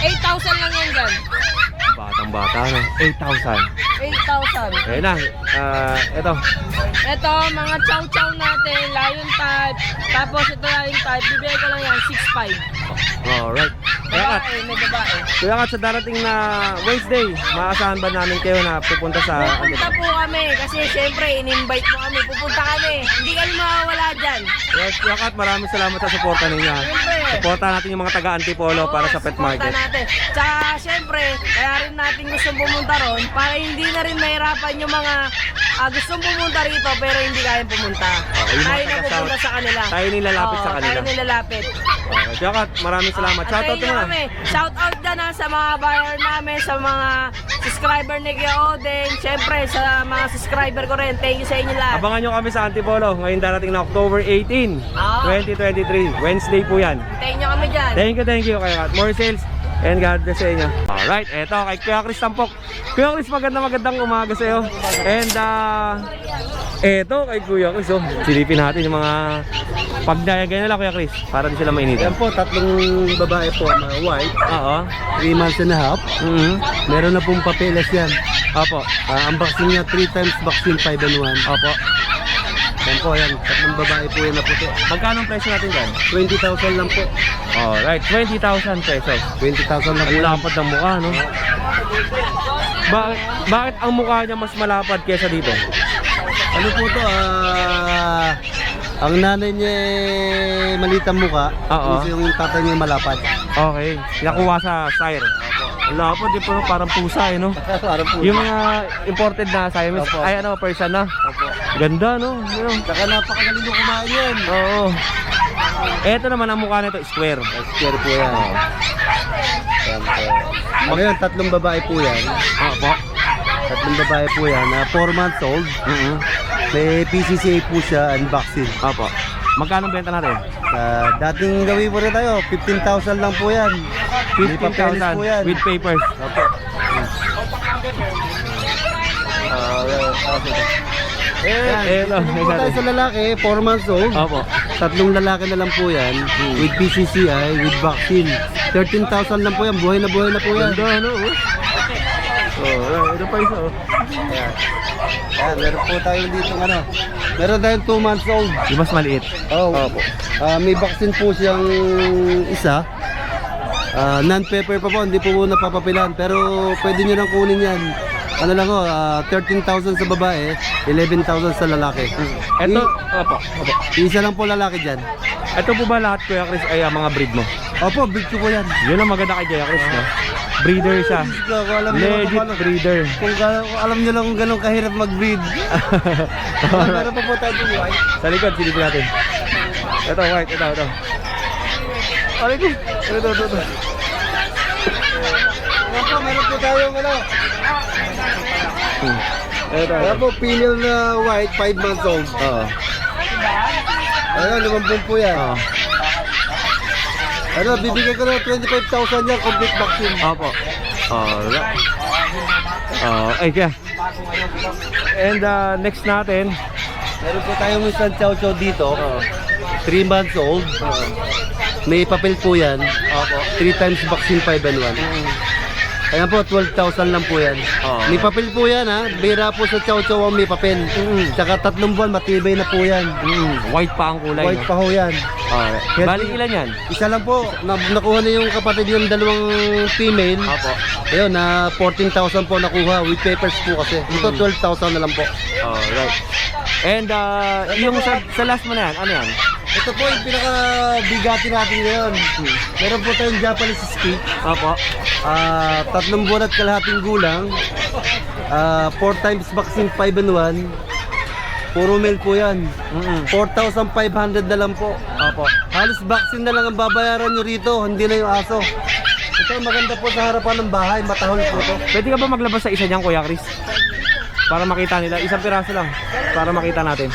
8,000 lang yan dyan. Batang-bata, no? 8,000. 8,000. Ayun na. Eto. Ito, mga chow-chow natin, lion type. Tapos ito lion type, bibigay ko lang yan, 6,500. Alright. Kuya Kat, Babae, may babae. Kuya Kat, sa darating na Wednesday, maasahan ba namin kayo na pupunta sa... Pupunta po kami kasi syempre in-invite mo kami. Pupunta kami. Hindi kami mawawala dyan. Yes, Kuya Kat, maraming salamat sa suporta ninyo. Syempre. Suporta natin yung mga taga-Antipolo para sa pet supporta market. Natin. Tsaka syempre, kaya rin natin gustong pumunta ron para hindi na rin mahirapan yung mga gustong pumunta rito pero hindi kayang pumunta. Okay, yung mga Tayo na taga-South. pupunta sa kanila. Tayo nilalapit sa Oo, kanila. Tayo nilalapit. Okay, Kuya Kat, maraming salamat. Shoutout Antayin mo nyo na. kami. Shout out dyan sa mga buyer namin, sa mga subscriber ni Kuya Oden. Syempre sa mga subscriber ko rin. Thank you sa inyo lahat. Abangan nyo kami sa Antipolo ngayong darating na October 18, Oo. 2023. Wednesday po yan. Antayin nyo kami dyan. Thank you Kuya Kat. More sales and God bless sa inyo. Alright, eto kay Kuya Chris Tampok. Kuya Chris, magandang umaga sa iyo. And eto kay Kuya Chris, oh. Silipin natin yung mga pagdaya ganyan lang Kuya Chris, para di sila mainitan. Yan po, tatlong babae po, mga white, Oo. 3 months and a half. Meron na pong papeles yan. Opo. Ang vaccine niya, 3 times vaccine, 5 and 1. Opo. Yan po, yan. Tatlong babae po yan na puti. Magkano ang presyo natin dyan? 20,000 lang po. Alright, 20,000 pesos. 20,000 lang po. Ang lapad ng mukha, no? Bakit ang mukha niya mas malapad kesa dito? Ano po to? Ang nanay niya maliit ang mukha. Oo. Yung tatay niya malapad. Okay, nakuha sa sire. Ang lapad, di po parang pusa eh, no? Parang po. Yung mga imported na Siamese, Opo. ay ano, Persian na. Opo. Ganda, no? Yun. Saka napakagaling yung kumain yan. Oo. Eto naman ang mukha nito, square. Scary po yan. Yan po. Ngayon, tatlong babae po yan. Opo. Tatlong babae po yan. 4 months old. Mhm. May PCCA po siya and vaccine. Opo. Magkano benta natin? Dating gawin po na tayo, 15,000 lang po yan. May papeles po 15,000 yan. with papers. Opo. Ito, Dito po tayo sa lalaki, 4 months old. Opo. 3 lalaki na lang po yan. With PCCI, with vaccine. 13,000 lang po yan. Buhay na po yan. Ganda, ano? Ito pa isa, oh. Ayan. Ayan, meron po tayo dito ano. Meron tayong 2 months old. Yung mas maliit. Opo. May vaccine po siyang isa. Non-paper pa po, hindi po napapapilan. Pero pwede nyo nang kunin yan. Ano lang ho, 13,000 sa babae, 11,000 sa lalaki. Ito, opo. Isa lang po lalaki dyan. Ito po ba lahat, Kuya Chris, ay mga breed mo? Opo, big po yan. Yun ang maganda kay Kuya Chris, no? Breeder siya. Kung alam nyo lang Legit kung breeder. kung alam nyo lang kung gano'ng kahirap mag-breed. Meron pa po tayo dito, white. Sa likod, silipin natin. Ito, white. Ito. Aray ko. Ito. Ayan po, meron po tayong ano. Ito. Ayan po, female na white, 5 months old. Oo. Ayan, 5 po yan. Oo. Ano, bibigyan ko na 25,000 yan, complete vaccine. Opo. Alright. Ay, kaya. And next natin. Meron po tayong isang chow chow dito. 3 months old. May papel po yan. Opo. 3 times vaccine 5 and 1. Ayan po, 12,000 lang po yan. May papel po yan ha. Bira po sa chow chow ang may papel. Tsaka 3 buwan, matibay na po yan. White pa ang kulay. White no? pa ho yan. Alright. Bali ilan yan? Isa lang po. Nakuha na yung kapatid yung 2 female. Opo. Ayun, na 14,000 po nakuha with papers po kasi. Ito 12,000 na lang po. Alright. And yung sa last mo na yan, ano yan? Ito po yung pinaka-bigati natin ngayon. Meron po tayong Japanese speak. Opo. 3 buwan at kalahating gulang. 4 times vaccine 5 and 1. Puro male po yan. 4,500 na lang po. Opo. Halos vaccine na lang ang babayaran nyo rito, hindi na yung aso. Ito maganda po sa harapan ng bahay, matahol po to. Pwede ka ba maglabas sa isa niyan, Kuya Chris? Para makita nila. Isang piraso lang. Para makita natin.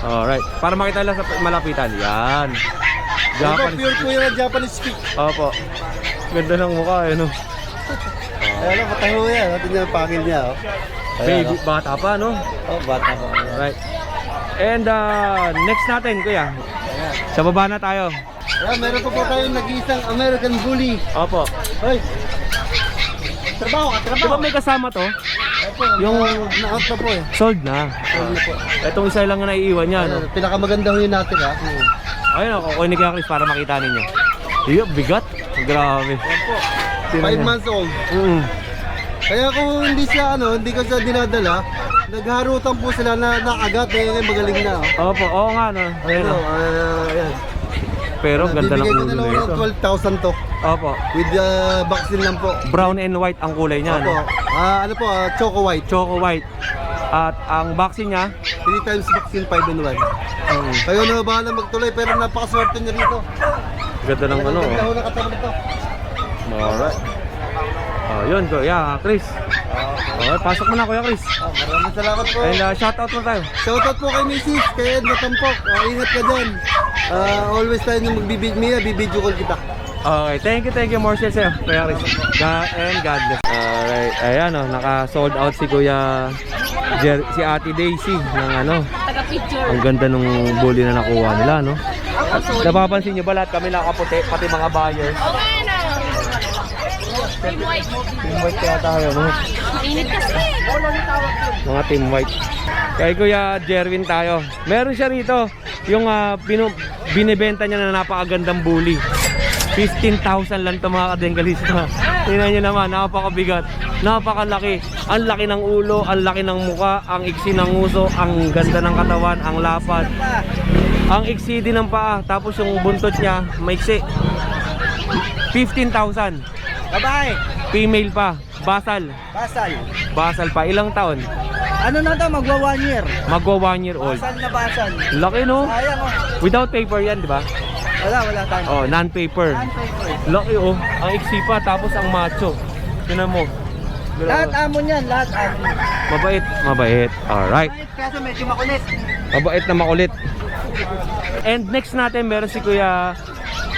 Alright. Para makita nila sa malapitan. Yan. Ito pure po yung Japanese speak. Opo. Ganda ng mukha, no? Ayan o, matahol yan. Tingnan yung pakil niya. Oh. Ayan, Baby, bata pa, no? oh, bata po. Alright. And next natin, Kuya. Sa baba na tayo. Ayan, meron po tayong nag-iisang American Bully. Opo. Hoy! Trabaho ka, Di ba may kasama to? Opo, Yung- na-out na po eh. Sold na. Ano po? Itong isa lang na naiiwan niya, no? Pinakamaganda ho yung natin ha. Ayun, kukunin ni Kuya Chris para makita ninyo. Iyo, bigat. Grabe. 5 months old. Kaya kung hindi siya hindi ko siya dinadala, nagharutan po sila na nakagat eh magaling na. Oh. Opo, oo nga, no? Ayun, no? Ayan. Pero ganda ng Bibigay ko ulo na lang nito. ng 12,000 to. Opo. With vaccine lang po. Brown and white ang kulay niya, Opo. no? Ano po, choco white. Choco white. At ang vaccine niya, 3 times vaccine 5 and 1. Kayo na bahala magtuloy pero napakaswerte niyo rito. ganda ng ano. Ganda ho na katawan nito. Alright. Yun, Kuya Chris. Okay, pasok mo na, Kuya Chris. Maraming salamat po. And shoutout mo tayo. Shoutout po kay Mrs. Kay Edna Tampok. Ingat ka dyan. Always tayo nung magbibidyo call kita. Okay, thank you Marcel sa'yo, Kuya Chris. And God bless. Alright, ayan o, naka-sold out si Kuya si Ate Daisy ng ano. Ang ganda nung bully na nakuha nila, no? At napapansin nyo ba lahat kami nakaputi, pati mga buyers? Team White. Team white kaya tayo, no? Mainit kasi. Mga team white. Kay Kuya Jerwin tayo. Meron siya rito, yung binibenta niya na napakagandang bully. 15,000 lang ito mga kadenggalista. Tingnan nyo naman, napakabigat, napakalaki. Ang laki ng ulo, ang laki ng muka, ang iksi ng uso, ang ganda ng katawan, ang lapad. Ang iksi din ng paa, tapos yung buntot niya, maiksi. 15,000. Bye-bye. Female pa, basal. Basal. Basal pa, ilang taon? Ano na to? Magwa 1 year. Magwa 1 year old. Basal na basal. Laki, no? Sayang oh. Without paper yan, di ba? Wala tayo. Oh, non-paper. Laki, oh. Ang iksi pa, tapos ang macho. Tinan mo. Lahat amo niyan, lahat amo. Mabait. Alright. Kaso medyo makulit. Mabait na makulit. And next natin meron si Kuya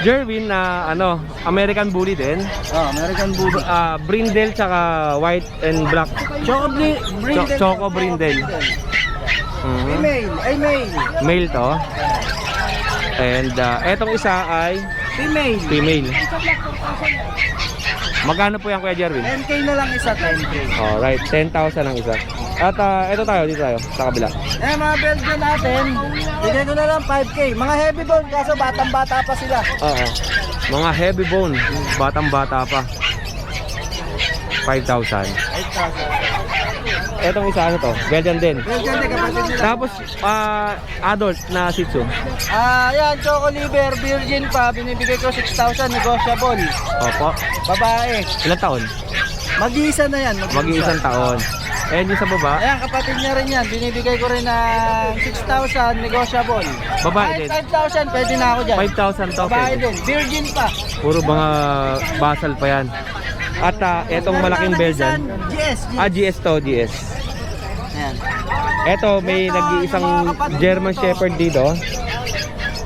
Jerwin na ano, American Bully din. American Bully. Brindle tsaka white and black. Brindle. Choco Brindle. Mhm. Male. Ay, male. Male to. And etong isa ay Female. female. Magkano po yan, Kuya Jerwin? 10K na lang isa, 10K. Alright, 10,000 ang isa. At ito tayo, dito tayo, sa kabila. Mga Belgian natin, bigay ko na lang 5K. Mga heavy bone, kaso batang-bata pa sila. Oo. Mga heavy bone, batang-bata pa. 5,000. Etong isa ano to? Belgian din. Belgian din, kapatid nila. Tapos adult na Shih Tzu. Yan, Choco Liver, virgin pa, binibigay ko 6,000, negotiable. Opo. Babae. Ilang taon? Mag-iisa na yan. Mag-iisang taon. And yung sa baba, Ayan, kapatid niya rin yan. Binibigay ko rin ng 6,000, negotiable. babae din. 5,000, pwede na ako dyan. 5,000 to. Babae pwede. din, virgin pa. Puro mga basal pa yan. At etong malaking Belgian. GS. GS to, GS. Ayan. Eto, may nag-iisang German Shepherd dito.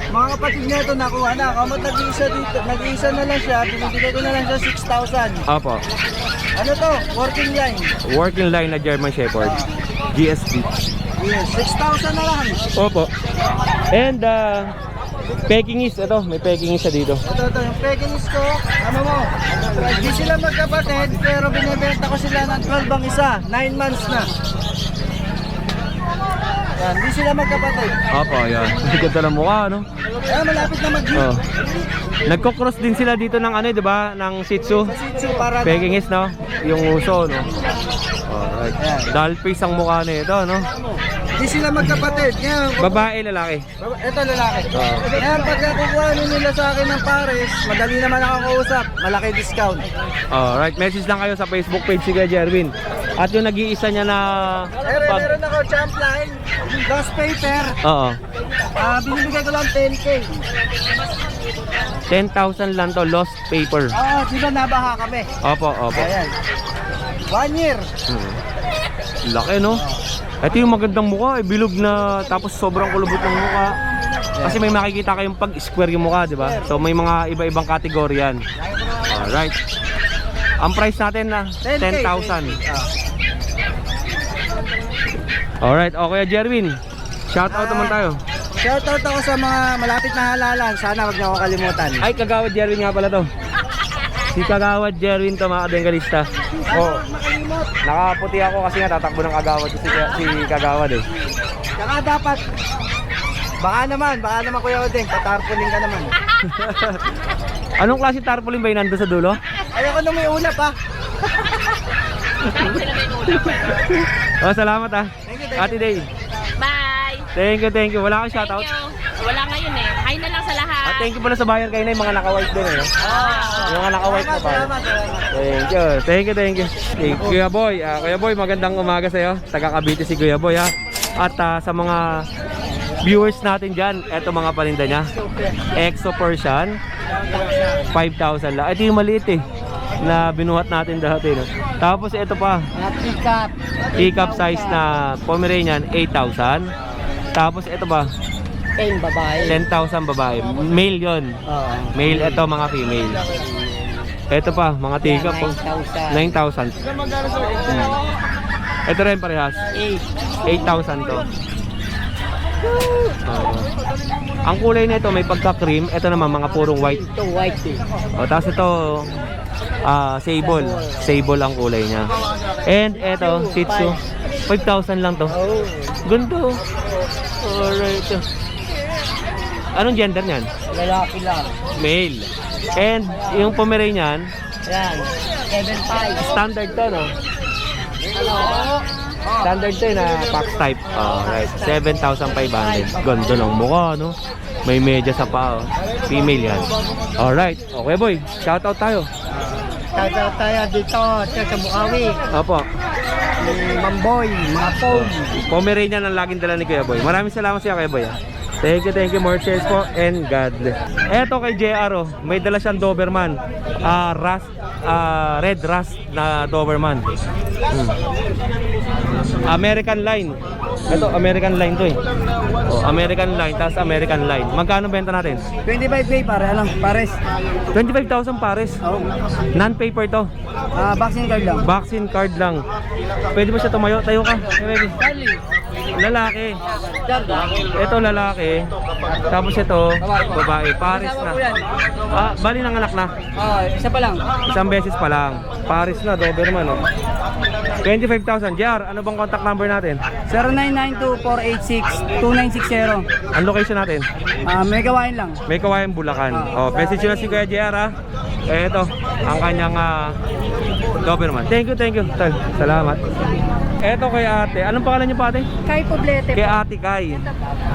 Mga kapatid niya ito nakuha na. Kamot nag-iisa dito. Nag-iisa na lang siya. Binibigay ko na lang siya 6,000. Opo. Ano to? Working line. Working line na German Shepherd. GSP. Yes, 6,000 na lang. Opo. And Pekingese, ito, may Pekingese siya dito. Ito, yung Pekingese ko, ano mo, hindi sila magkapatid, pero binibenta ko sila ng 12 ang isa, 9 months na. Yan, hindi sila magkapatid. Opo, yan. Ganda ng mukha, no? Kaya malapit na mag-hit. Oh. Nagko-cross din sila dito ng ano, 'di ba? Ng Shih Tzu. Para Pekingese, no? Yung uso, no? Alright. Doll face ang mukha nito, no? hindi sila magkapatid. Ngayon, Babae, lalaki. ito lalaki. Ngayon, pag nakukuha nila sa akin ng pares, madali naman ako kausap. Malaki discount. Alright, message lang kayo sa Facebook page si Kuya Jerwin. At yung nag-iisa niya na Meron ako champ line, lost paper. Oo. Binibigay ko lang 10K. 10,000 lang to, lost paper. Di ba nabaha kami? Opo, opo. Ayan. 1 year. Laki, no? Ito yung magandang mukha, bilog na tapos sobrang kulubot ng mukha. Kasi may makikita kayong pag-square yung mukha, di ba? So may mga iba-ibang kategorya yan. Alright. Ang price natin na 10,000. Alright, okay Jerwin. Shout out naman tayo. Shoutout ako sa mga malapit na halalan. Sana wag niyo ako kalimutan. Ay, Kagawad Jerwin nga pala to. Si Kagawad Jerwin to, mga kabengalista. Oh, nakaputi ako kasi nga tatakbo ng Kagawad si Kagawad eh. Saka dapat, baka naman Kuya Odeng, patarpuling ka naman. Anong klase tarpaulin ba yung nando sa dulo? Ayoko na may ulap ha. Oh, salamat ah. Thank you. Ate Day. Bye! Thank you. Wala kang shoutout? Thank you. Wala ngayon eh. Hi na lang sa lahat. At thank you pala sa bayan kayo na yung mga naka-white din eh. Yung mga naka-white na bayan. Salamat. Thank you. Kuya Boy, Kuya Boy, magandang umaga sa'yo. Taga Cavite si Kuya Boy ha. At sa mga viewers natin dyan, eto mga paninda niya. Exo Persian, 5,000 lang. Ito yung maliit eh, na binuhat natin dati. No? Tapos ito pa, Pick-up. teacup size na Pomeranian, 8,000. Tapos ito ba, 10 babae. 10,000 babae. Male yon. Male, ito mga female. Ito pa, mga teacup. 9,000. Ito rin parehas. 8,000 to. Ang kulay nito may pagka-cream. Ito naman mga purong white. Ito white eh. Tapos ito sable. Sable ang kulay niya. And ito, Shih Tzu. 5,000 lang to. Ganda. Alright. Anong gender niyan? Lalaki lang. Male. And yung Pomeranian, Yan. 7.5. standard to, no? Standard to na box type. Alright. 7,500. Ganda ng mukha, no? May medya sa paa. Female yan. Alright. Okay, boy. Shoutout tayo. Shoutout tayo dito sa Bukawi. Opo. Mamboy, mga pong. Pomeranian ang laging dala ni Kuya Boy. Maraming salamat sa Kuya Boy. Thank you. More shares po and God bless. Eto kay JR, may dala siyang Doberman. Red Rust na Doberman. American line. Ito, American line to eh. Oh, American line, tas American line. Magkano benta natin? 25K pare, pares. 25,000 pares. Non-paper to. Vaccine card lang. Vaccine card lang. Pwede ba siya tumayo? Tayo ka. Hey, baby. Lalaki. Ito lalaki. Tapos ito, babae. Pares na. Bali ng anak na. Isa pa lang. Isang beses pa lang. Paris na, Doberman, no? 25,000. JR, ano bang contact number natin? 0992-486-2960. Ang location natin? May gawain lang. May Kawayan, Bulacan. Message nyo na si Kuya JR, ha? Ito, ang kanyang Doberman. Thank you, Tal. Salamat. Ito kay ate. Anong pangalan niyo pa ate? Kay Poblete Kay po. Ate Kai.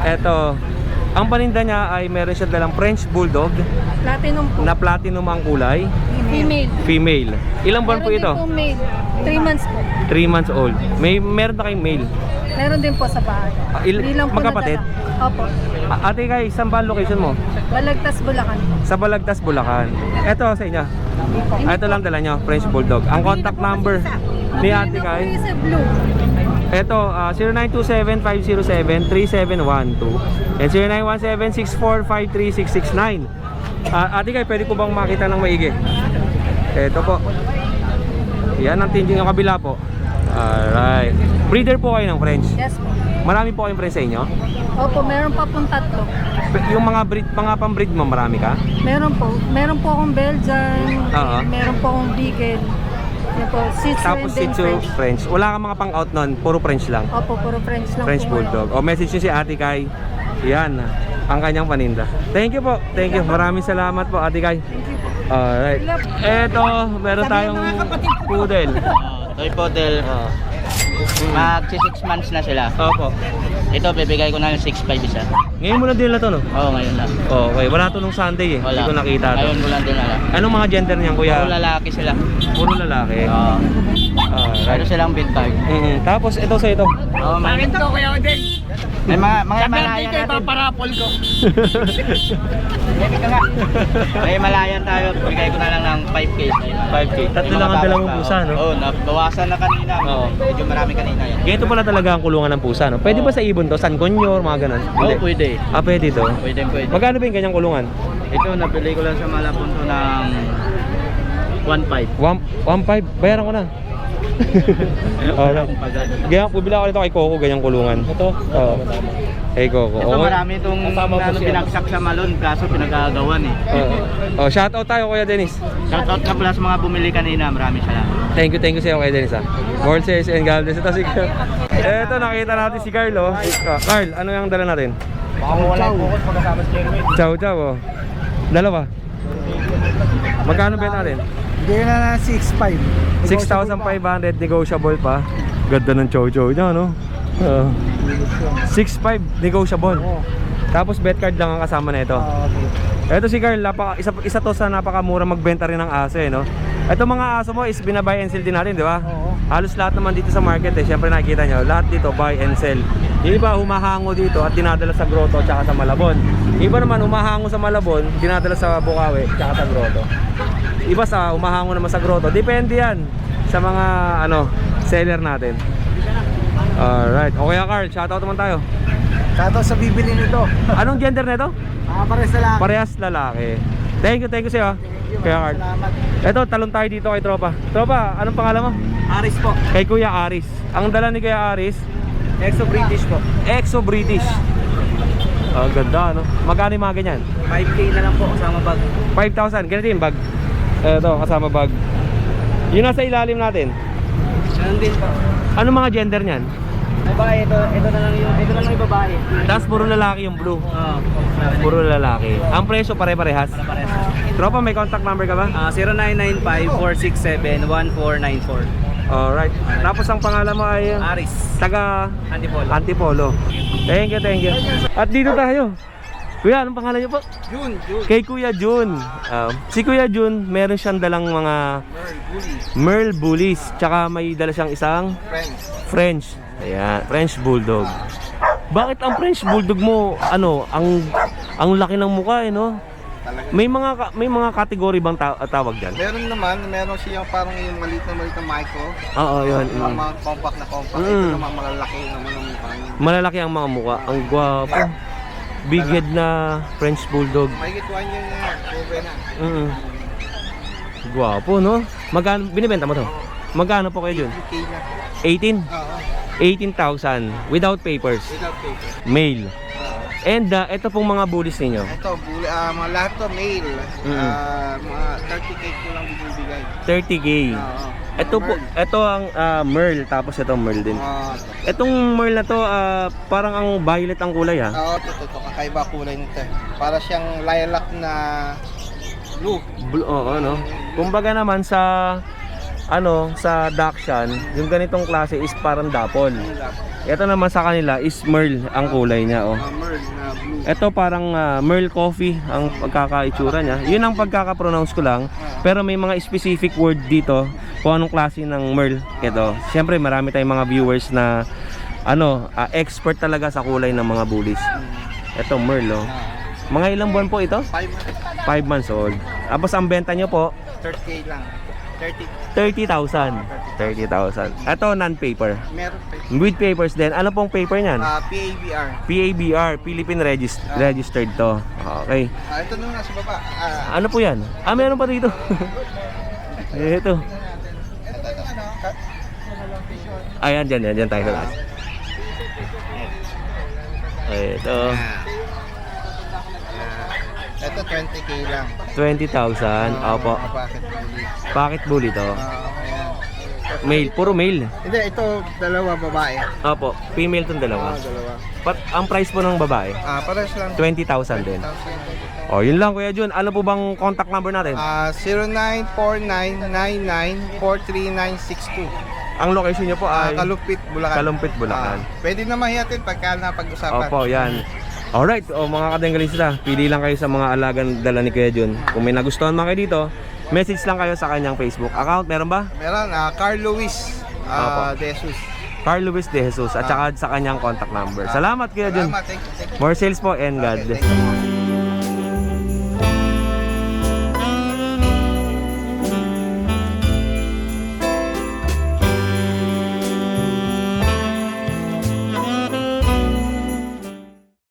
Ito, ang paninda niya ay meron siya dalang French Bulldog Platinum po. na platinum ang kulay. Female. Female. Ilang buwan po Meron ito? din po male. 3 months po. 3 months old. Meron na kayong male. Meron din po sa bahay. Hindi lang po magkapatid? nadala. Opo. Ate Kai, saan ba ang location mo? Balagtas, Bulacan. Sa Balagtas, Bulacan. Ito sa inyo. Ito lang dala nyo, French Bulldog. Ang contact number ni Ate Kai. Hindi na po blue. Ito, 0927-507-3712 and 0917-6453669. Ate Kai, pwede ko bang makita ng maigi? Ito po. Yan ang tingin ng kabila po. Alright. Breeder po kayo ng French. Yes po. Marami po kayong French sa inyo? Opo, meron pa pong 3. Yung mga pang-breed mo, marami ka? Meron po. Meron po akong Belgian. Oo. Meron po akong Beagle. Yan po. Shih Tzu Tapos and then Shih Tzu, French. Wala kang mga pang-out nun, puro French lang. Opo, puro French lang French po. Bulldog. O message nyo si Ate Kai. Yan, ang kanyang paninda. Thank you po. Thank you. Maraming salamat po, Ate Kai. Alright. Eto, meron tayong poodle. Toy Poodle, magsi 6 months na sila. Opo. Ito, bibigay ko na yung 6.5 isa. Ngayon mo lang din na to, no? Oo, ngayon lang. Okay, wala to nung Sunday eh. Hindi Wala. ko nakita to. Ngayon ko lang din alam. Anong mga gender niyan, kuya? Puro lalaki sila. Puro lalaki. Oo. Alright. Meron silang big card. Tapos ito sa ito. Oo, Bakit to Kuya Odin? may mga malayan Kay natin. paparapol ko. Bibig ka nga. May malayan tayo, bigay ko na lang ng 5K. 5K. Tatlo lang ang dalawang pusa, no? Oo, nabawasan na kanina. Oo. Medyo marami kanina yan. Ganito pala talaga ang kulungan ng pusa, no? Pwede ba sa ibon to? San Conyor, mga ganun? Oo, pwede. Pwede to. Pwede. Magkano ba yung ganyang kulungan? Ito, nabili ko lang sa Malapunto ng 1.5. 1.5. Bayaran ko na. Alright. Ganyan, bubila ko nito kay Coco, ganyang kulungan. Ito? Oo. Kay Coco. Ito Okay. marami itong binagsak sa Malon kaso pinagagawan eh. Shoutout tayo, Kuya Dennis. Shoutout ka pala sa mga bumili kanina, maraming salamat. Thank you sa'yo, Kuya Dennis, ha. More says and God bless. Ito si Ito, nakita natin si Carlo. Carl, ano yung dala natin? Baka wala yung bukod pagkasama sa Jeremy. Chow, oh. Dalawa. Magkano benta natin? Bigyan na 6.5. 6,500 negotiable pa. Ganda ng chow niya, no? 6,500 negotiable. Tapos bet card lang ang kasama na ito. Ito si Carl, isa to sa napakamura magbenta rin ng aso eh, no? Ito mga aso mo is binabuy and sell din natin, di ba? Halos lahat naman dito sa market eh, syempre nakikita nyo, lahat dito buy and sell. Yung iba humahango dito at dinadala sa Grotto tsaka sa Malabon. Yung iba naman humahango sa Malabon, dinadala sa Bukawi tsaka sa Grotto. Iba sa humahango naman sa Grotto. Depende yan sa mga seller natin. Alright, okay Carl, shoutout naman tayo. Shoutout sa bibili nito. Anong gender nito? Pares na lang. Parehas lalaki. Thank you sa'yo. Kuya Carl. Ito, talon tayo dito kay Tropa. Tropa, anong pangalan mo? Aris po. Kay Kuya Aris. Ang dala ni Kuya Aris, Exo British po. Exo British. Ganda, no? Magkano yung mga ganyan? 5K na lang po kasama bag. 5,000. Ganito yung bag. Ito, kasama bag. Yung nasa ilalim natin. Ganun din po. Ano mga gender niyan? Babae, ito na lang yung babae. Tapos puro lalaki yung blue. Oo. Puro lalaki. Ang presyo pare-parehas. Tropa, may contact number ka ba? 0995-467-1494. Alright. Tapos ang pangalan mo ay Aris. taga Antipolo. Antipolo. Thank you. At dito tayo. Kuya, anong pangalan niyo po? June. Kay Kuya Jun. Si Kuya Jun, meron siyang dalang mga Merle Bullies. Tsaka may dala siyang isang French. Ayan, French Bulldog. Bakit ang French Bulldog mo, ang laki ng mukha eh, no? May mga category bang tawag diyan? Meron naman, meron siyang parang yung maliit na micro. Oo, yun. Mga compact na compact. Mm. Ito naman malalaki naman ang parang Malalaki ang mga mukha. Ang gwapo. Big head na French Bulldog. mahigit 1 year na yan. Proven na. Gwapo, no? Magkano binibenta mo to? Magkano po kayo dun? 2K na. 18? Oo. 18,000 without papers. Without paper. Male. And ito pong mga bullies ninyo. Ito, mga lahat to male. Mm. Mga 30K ko lang bibigay. 30K. Oo. Ito ang Merle, tapos ito Merle din. Oo. Itong Merle na to, parang ang violet ang kulay ha. Oo, ito. Kakaiba kulay nito. Para siyang lilac na blue. Oo, no? Kumbaga naman sa Dachshund, yung ganitong klase is parang dapol. Ito naman sa kanila is Merle ang kulay niya, oh. Merle na blue. Ito parang Merle Coffee ang pagkakaitsura niya. Yun ang pagkaka-pronounce ko lang. Pero may mga specific word dito kung anong klase ng Merle. Ito. Siyempre marami tayong mga viewers na expert talaga sa kulay ng mga bullies. Ito Merle, oh. Mga ilang buwan po ito? 5 5 months old. Tapos ang benta nyo po 30K lang. 30,000. 30,000. Ito non-paper. Meron pa. With papers din. Ano pong paper niyan? PABR. PABR, Philippine Registered to. Okay. Ito nung nasa baba. Ano po yan? Meron pa dito. Ito. Ayan, dyan tayo sa taas. Ito. Ito 20K lang. 20,000. Opo. Bakit bully? Bakit bully to? Ayan. Male, puro male. Hindi, ito dalawa babae. Opo, female tong dalawa. Dalawa. Ang price po ng babae? Pares lang. 20,000 din. Oh, yun lang Kuya Jun. Ano po bang contact number natin? 094999439962. Ang location nyo po ay Kalumpit, Bulacan. Kalumpit, Bulacan. Pwede na mahihatin pagka napag-usapan. Opo, yan. Alright, mga kadenggalista, pili lang kayo sa mga alagang dala ni Kuya Jun. Kung may nagustuhan mga kayo dito, message lang kayo sa kanyang Facebook account. Meron ba? Meron, Carl Luis Opo. De Jesus. Carl Luis De Jesus at saka sa kanyang contact number. Salamat Kuya Jun. Salamat, thank you. More sales po and God bless. Thank you.